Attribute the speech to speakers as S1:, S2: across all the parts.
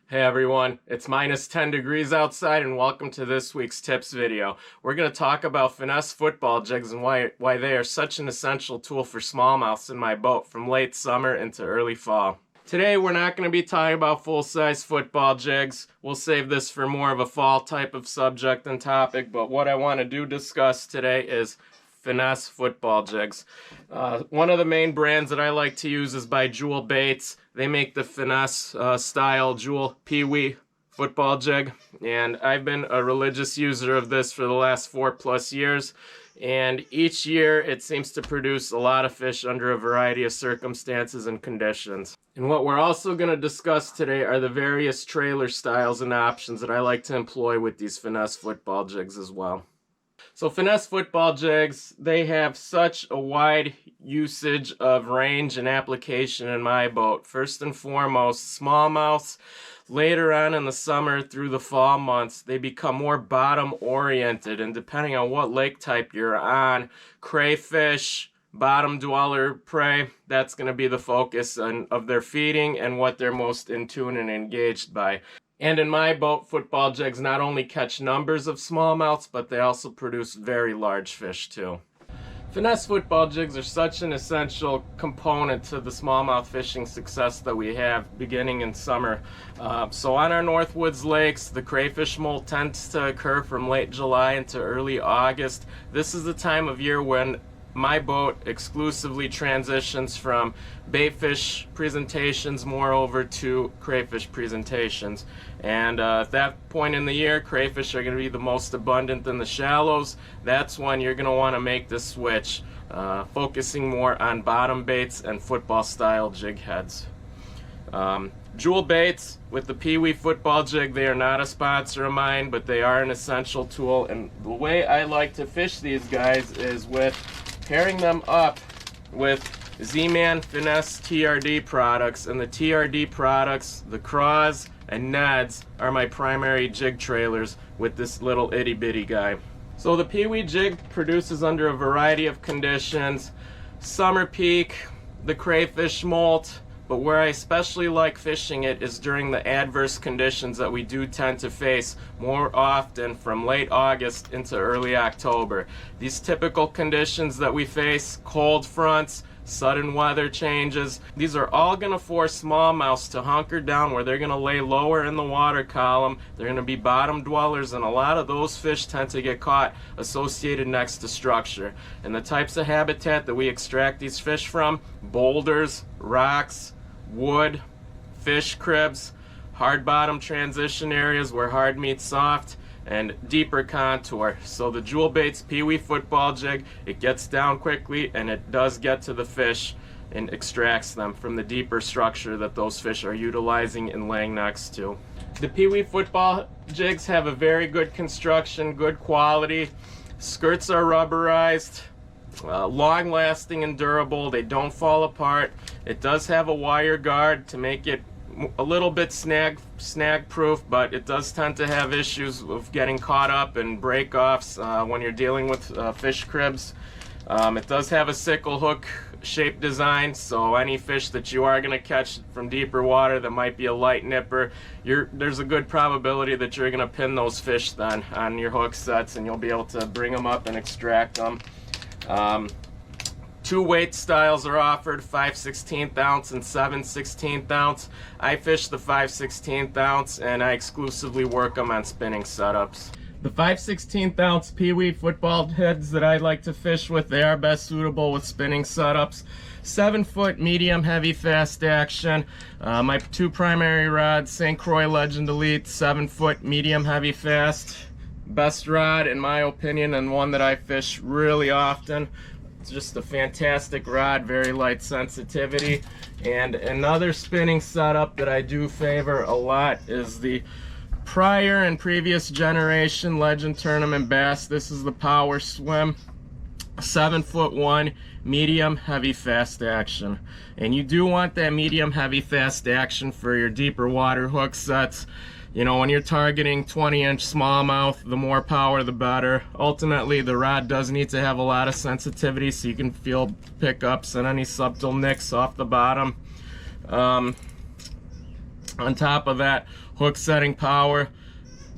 S1: Hey everyone, it's minus 10 degrees outside and welcome to this week's tips video. We're going to talk about finesse football jigs and why they are such an essential tool for smallmouths in my boat from late summer into early fall. Today we're not going to be talking about full-size football jigs. We'll save this for more of a fall type of subject and topic, but what I want to discuss today is finesse football jigs. One of the main brands that I like to use is by Jewel Baits. They make the finesse style Jewel Pee-Wee Football Jig, and I've been a religious user of this for the last 4+ years, and each year it seems to produce a lot of fish under a variety of circumstances and conditions. And what we're also going to discuss today are the various trailer styles and options that I like to employ with these finesse football jigs as well. So finesse football jigs, they have such a wide usage of range and application in my boat. First and foremost, smallmouths. Later on in the summer through the fall months, they become more bottom oriented, and depending on what lake type you're on, crayfish, bottom dweller prey, that's going to be the focus of their feeding and what they're most in tune and engaged by. And in my boat, football jigs not only catch numbers of smallmouths, but they also produce very large fish too. Finesse football jigs are such an essential component to the smallmouth fishing success that we have beginning in summer. So on our Northwoods lakes, the crayfish molt tends to occur from late July into early August. This is the time of year when my boat exclusively transitions from baitfish presentations more over to crayfish presentations. And at that point in the year, crayfish are going to be the most abundant in the shallows. That's when you're going to want to make the switch, focusing more on bottom baits and football style jig heads. Jewel Baits with the PeeWee Football Jig, they are not a sponsor of mine, but they are an essential tool. And the way I like to fish these guys is with pairing them up with Z-Man Finesse TRD products, and the TRD products, the craws and Neds, are my primary jig trailers with this little itty bitty guy. So the PeeWee jig produces under a variety of conditions: summer peak, the crayfish molt, but where I especially like fishing it is during the adverse conditions that we do tend to face more often from late August into early October. These typical conditions that we face, cold fronts, sudden weather changes, these are all going to force smallmouths to hunker down where they're going to lay lower in the water column. They're going to be bottom dwellers, and a lot of those fish tend to get caught associated next to structure. And the types of habitat that we extract these fish from: boulders, rocks, wood, fish cribs, hard bottom transition areas where hard meets soft, and deeper contour. So the Jewel Baits PeeWee Football Jig, it gets down quickly and it does get to the fish and extracts them from the deeper structure that those fish are utilizing and laying next to. The PeeWee Football Jigs have a very good construction, good quality. Skirts are rubberized, long lasting and durable. They don't fall apart. It does have a wire guard to make it a little bit snag proof, but it does tend to have issues of getting caught up and break offs when you're dealing with fish cribs. It does have a sickle hook shape design, so any fish that you are going to catch from deeper water that might be a light nipper, there's a good probability that you're going to pin those fish then on your hook sets, and you'll be able to bring them up and extract them. Two weight styles are offered: 5/16 ounce and 7/16 ounce. I fish the 5/16 ounce, and I exclusively work them on spinning setups. The 5/16 ounce PeeWee football heads that I like to fish with, they are best suitable with spinning setups. 7-foot medium heavy fast action. My two primary rods, St. Croix Legend Elite 7-foot medium heavy fast. Best rod in my opinion, and one that I fish really often. It's just a fantastic rod, very light sensitivity. And another spinning setup that I do favor a lot is the prior and previous generation Legend Tournament Bass. This is the Power Swim 7'1" medium heavy fast action, and you do want that medium heavy fast action for your deeper water hook sets. You know, when you're targeting 20-inch smallmouth, the more power the better. Ultimately, the rod does need to have a lot of sensitivity so you can feel pickups and any subtle nicks off the bottom. On top of that, hook setting power.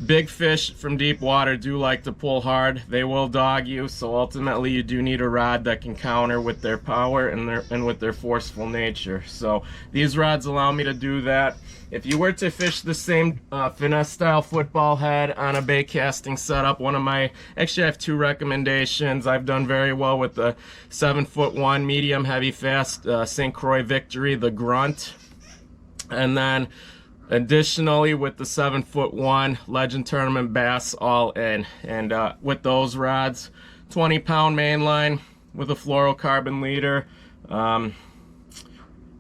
S1: Big fish from deep water do like to pull hard. They will dog you, so ultimately you do need a rod that can counter with their power and with their forceful nature. So these rods allow me to do that. If you were to fish the same finesse style football head on a bait casting setup, actually I have two recommendations. I've done very well with the 7'1" medium heavy fast St. Croix Victory, the Grunt, and then additionally with the 7'1" Legend Tournament Bass All In. And with those rods, 20-pound mainline with a fluorocarbon leader.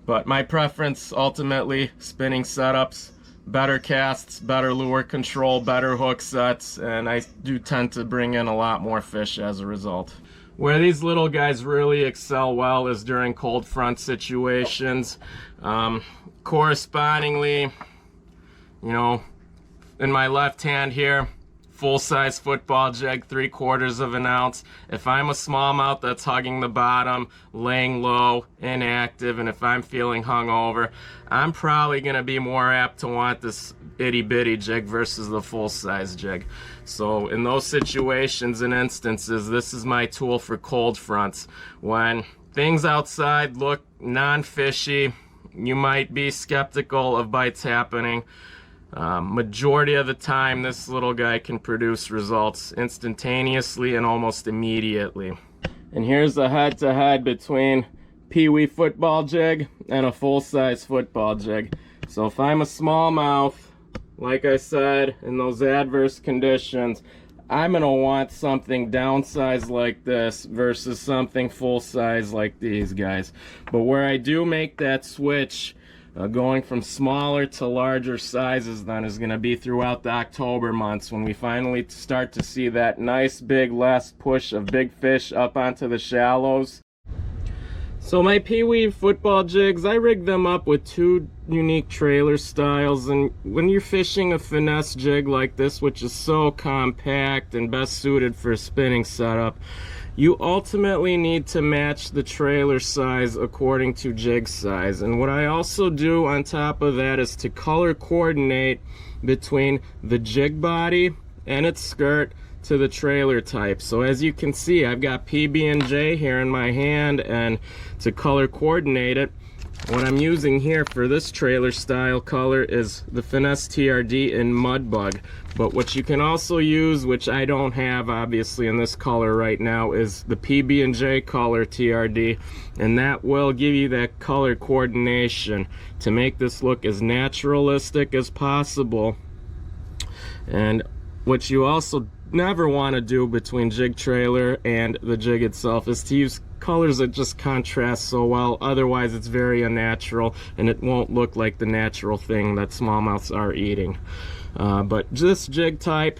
S1: But my preference, ultimately, spinning setups, better casts, better lure control, better hook sets, and I do tend to bring in a lot more fish as a result. Where these little guys really excel well is during cold front situations. Correspondingly, you know, in my left hand here, full-size football jig, 3/4 of an ounce. If I'm a smallmouth that's hugging the bottom, laying low, inactive, and if I'm feeling hungover, I'm probably gonna be more apt to want this itty-bitty jig versus the full-size jig. So in those situations and instances, this is my tool for cold fronts. When things outside look non-fishy, you might be skeptical of bites happening. Majority of the time, this little guy can produce results instantaneously and almost immediately. And here's a head-to-head between PeeWee Football Jig and a full-size football jig. So if I'm a smallmouth, like I said, in those adverse conditions, I'm gonna want something downsized like this versus something full-size like these guys. But where I do make that switch, going from smaller to larger sizes, then is going to be throughout the October months, when we finally start to see that nice big last push of big fish up onto the shallows. So my PeeWee football jigs, I rig them up with two unique trailer styles, and when you're fishing a finesse jig like this, which is so compact and best suited for a spinning setup, you ultimately need to match the trailer size according to jig size. And what I also do on top of that is to color coordinate between the jig body and its skirt to the trailer type. So as you can see, I've got PB&J here in my hand, and to color coordinate it, what I'm using here for this trailer style color is the Finesse TRD in Mudbug. But what you can also use, which I don't have obviously in this color right now, is the PB&J color TRD, and that will give you that color coordination to make this look as naturalistic as possible. And what you also never want to do between jig trailer and the jig itself is to use colors that just contrast so well. Otherwise it's very unnatural and it won't look like the natural thing that smallmouths are eating. But this jig type,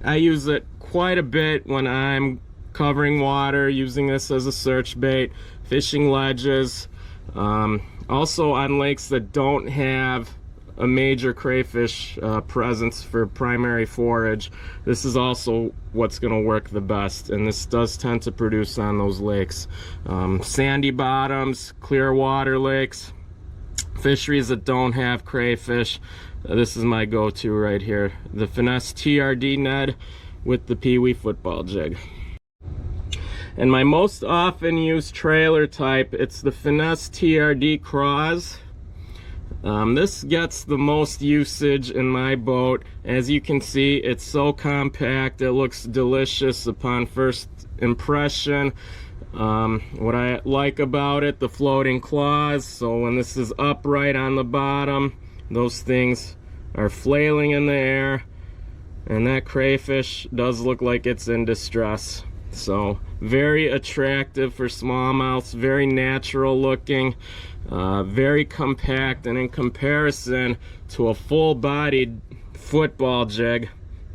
S1: I use it quite a bit when I'm covering water, using this as a search bait, fishing ledges, also on lakes that don't have a major crayfish presence for primary forage. This is also what's going to work the best, and this does tend to produce on those lakes. Sandy bottoms, clear water lakes, fisheries that don't have crayfish, this is my go-to right here. The Finesse TRD Ned with the PeeWee football jig. And my most often used trailer type, it's the Finesse TRD Craws. This gets the most usage in my boat. As you can see, it's so compact, it looks delicious upon first impression. What I like about it, the floating claws, so when this is upright on the bottom, those things are flailing in the air, and that crayfish does look like it's in distress. So very attractive for smallmouths, very natural looking, very compact, and in comparison to a full-bodied football jig,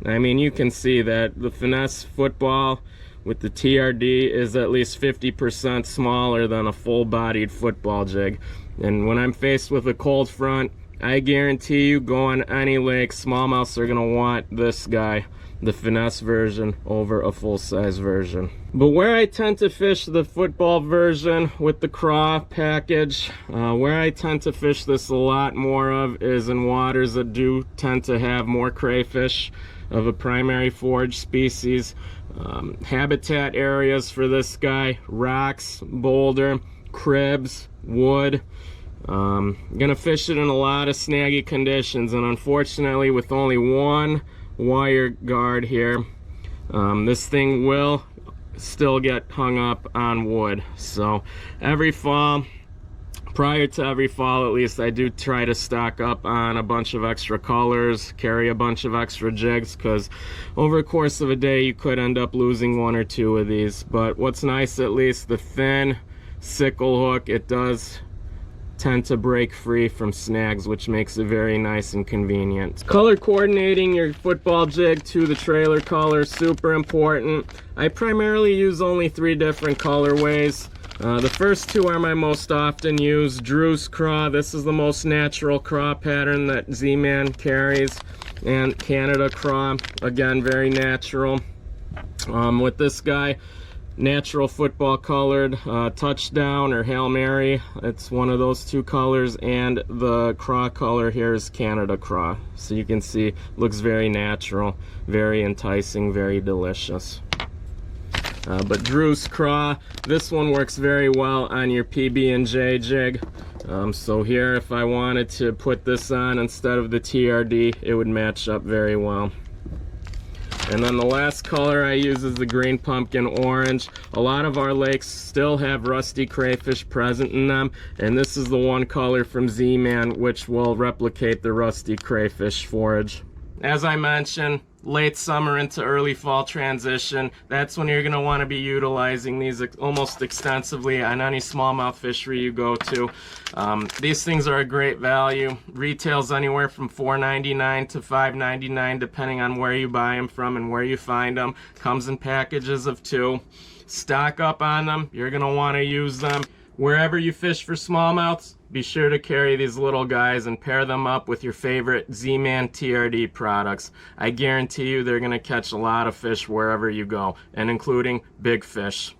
S1: I mean, you can see that the Finesse football with the TRD is at least 50% smaller than a full-bodied football jig. And when I'm faced with a cold front, I guarantee you, go on any lake, smallmouths are gonna want this guy, the finesse version, over a full-size version. But where I tend to fish the football version with the craw package, where I tend to fish this a lot more of is in waters that do tend to have more crayfish of a primary forage species. Habitat areas for this guy: rocks, boulder, cribs, wood. Gonna fish it in a lot of snaggy conditions, and unfortunately with only one wire guard here, this thing will still get hung up on wood. So every fall, prior to every fall at least, I do try to stock up on a bunch of extra colors, carry a bunch of extra jigs, because over the course of a day you could end up losing one or two of these. But what's nice, at least the thin sickle hook, it does tend to break free from snags, which makes it very nice and convenient. Color coordinating your football jig to the trailer color, super important. I primarily use only 3 different colorways. The first 2 are my most often used. Drew's craw, this is the most natural craw pattern that Z-Man carries, and Canada craw, again very natural. With this guy, natural football colored, touchdown or Hail Mary, it's one of those 2 colors, and the craw color here is Canada craw. So you can see, looks very natural, very enticing, very delicious. But Drew's craw, this one works very well on your PB&J jig. So here, if I wanted to put this on instead of the TRD, it would match up very well. And then the last color I use is the green pumpkin orange. A lot of our lakes still have rusty crayfish present in them, and this is the one color from Z-Man which will replicate the rusty crayfish forage. As I mentioned, late summer into early fall transition, that's when you're going to want to be utilizing these almost extensively on any smallmouth fishery you go to. These things are a great value. Retails anywhere from $4.99 to $5.99 depending on where you buy them from and where you find them. Comes in packages of 2. Stock up on them. You're going to want to use them. Wherever you fish for smallmouths, be sure to carry these little guys and pair them up with your favorite Z-Man TRD products. I guarantee you they're going to catch a lot of fish wherever you go, and including big fish.